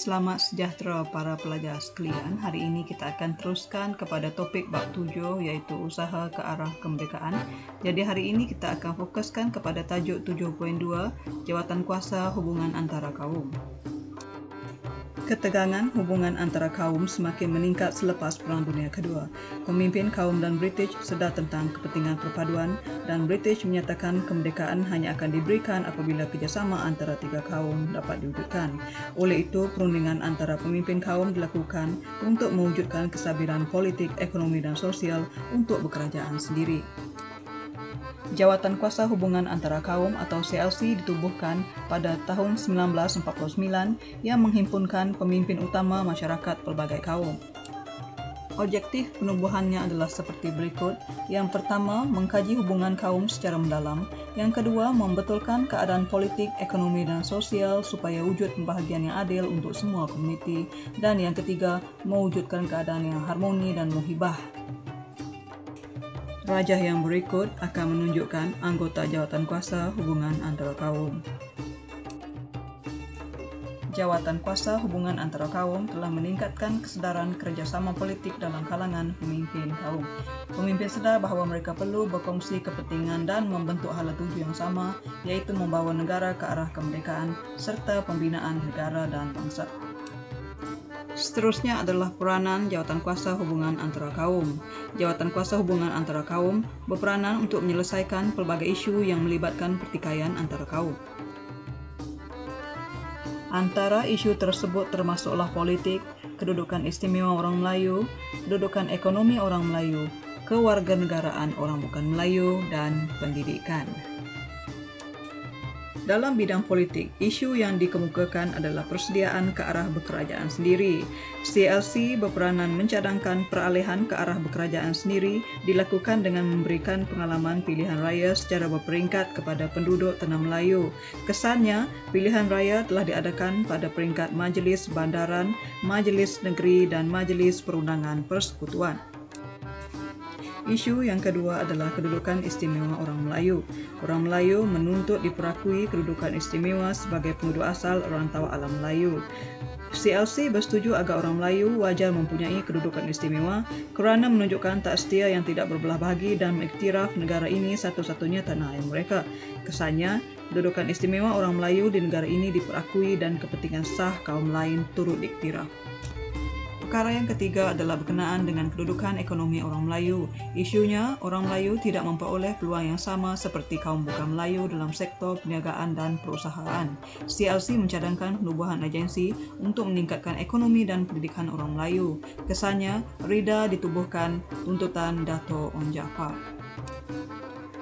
Selamat sejahtera para pelajar sekalian. Hari ini kita akan teruskan kepada topik bab 7 iaitu usaha ke arah kemerdekaan. Jadi hari ini kita akan fokuskan kepada tajuk 7.2 jawatan kuasa hubungan antara kaum. Ketegangan hubungan antara kaum semakin meningkat selepas Perang Dunia Kedua. Pemimpin kaum dan British sedar tentang kepentingan perpaduan dan British menyatakan kemerdekaan hanya akan diberikan apabila kerjasama antara tiga kaum dapat diwujudkan. Oleh itu, perundingan antara pemimpin kaum dilakukan untuk mewujudkan kesabilan politik, ekonomi dan sosial untuk berkerajaan sendiri. Jawatan Kuasa Hubungan Antara Kaum atau CLC ditubuhkan pada tahun 1949 yang menghimpunkan pemimpin utama masyarakat pelbagai kaum. Objektif penubuhannya adalah seperti berikut. Yang pertama, mengkaji hubungan kaum secara mendalam. Yang kedua, membetulkan keadaan politik, ekonomi dan sosial supaya wujud pembahagian yang adil untuk semua komuniti. Dan yang ketiga, mewujudkan keadaan yang harmoni dan muhibah. Rajah yang berikut akan menunjukkan anggota jawatan kuasa hubungan antara kaum. Jawatan kuasa hubungan antara kaum telah meningkatkan kesedaran kerjasama politik dalam kalangan pemimpin kaum. Pemimpin sedar bahawa mereka perlu berkongsi kepentingan dan membentuk hala tuju yang sama, iaitu membawa negara ke arah kemerdekaan serta pembinaan negara dan bangsa. Seterusnya adalah peranan jawatan kuasa hubungan antara kaum. Jawatan kuasa hubungan antara kaum berperanan untuk menyelesaikan pelbagai isu yang melibatkan pertikaian antara kaum. Antara isu tersebut termasuklah politik, kedudukan istimewa orang Melayu, kedudukan ekonomi orang Melayu, kewarganegaraan orang bukan Melayu, dan pendidikan. Dalam bidang politik, isu yang dikemukakan adalah persediaan ke arah berkerajaan sendiri. CLC berperanan mencadangkan peralihan ke arah berkerajaan sendiri dilakukan dengan memberikan pengalaman pilihan raya secara berperingkat kepada penduduk tanah Melayu. Kesannya, pilihan raya telah diadakan pada peringkat Majlis Bandaran, Majlis Negeri dan Majlis Perundangan Persekutuan. Isu yang kedua adalah kedudukan istimewa orang Melayu. Orang Melayu menuntut diperakui kedudukan istimewa sebagai penduduk asal rantau alam Melayu. CLC bersetuju agar orang Melayu wajar mempunyai kedudukan istimewa kerana menunjukkan tak setia yang tidak berbelah bagi dan mengiktiraf negara ini satu-satunya tanah air mereka. Kesannya, kedudukan istimewa orang Melayu di negara ini diperakui dan kepentingan sah kaum lain turut diiktiraf. Perkara yang ketiga adalah berkenaan dengan kedudukan ekonomi orang Melayu. Isunya, orang Melayu tidak memperoleh peluang yang sama seperti kaum bukan Melayu dalam sektor perniagaan dan perusahaan. CLC mencadangkan penubuhan agensi untuk meningkatkan ekonomi dan pendidikan orang Melayu. Kesannya, RIDA ditubuhkan tuntutan Dato' Onn Jaafar.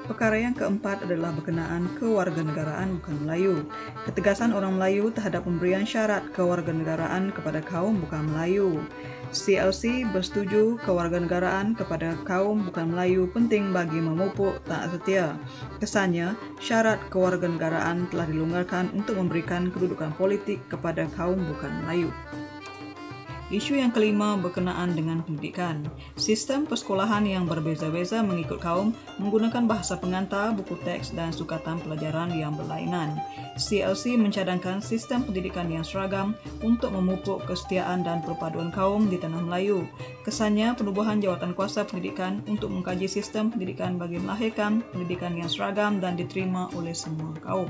Perkara yang keempat adalah berkenaan kewarganegaraan bukan Melayu. Ketegasan orang Melayu terhadap pemberian syarat kewarganegaraan kepada kaum bukan Melayu. CLC bersetuju kewarganegaraan kepada kaum bukan Melayu penting bagi memupuk taat setia. Kesannya, syarat kewarganegaraan telah dilonggarkan untuk memberikan kedudukan politik kepada kaum bukan Melayu. Isu yang kelima berkenaan dengan pendidikan. Sistem persekolahan yang berbeza-beza mengikut kaum menggunakan bahasa pengantar, buku teks dan sukatan pelajaran yang berlainan. CLC mencadangkan sistem pendidikan yang seragam untuk memupuk kesetiaan dan perpaduan kaum di tanah Melayu. Kesannya, penubuhan jawatan kuasa pendidikan untuk mengkaji sistem pendidikan bagi melahirkan pendidikan yang seragam dan diterima oleh semua kaum.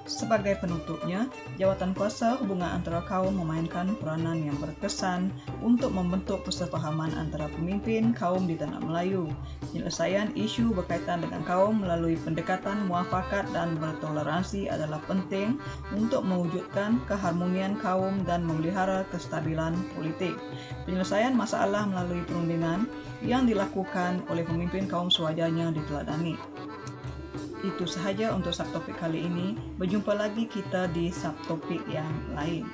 Sebagai penutupnya, jawatan kuasa hubungan antara kaum memainkan peranan yang berkesan untuk membentuk persefahaman antara pemimpin kaum di tanah Melayu. Penyelesaian isu berkaitan dengan kaum melalui pendekatan muafakat dan bertoleransi adalah penting untuk mewujudkan keharmonian kaum dan memelihara kestabilan politik. Penyelesaian masalah melalui perundingan yang dilakukan oleh pemimpin kaum sewajarnya diteladani. Itu sahaja untuk subtopik kali ini. Berjumpa lagi kita di subtopik yang lain.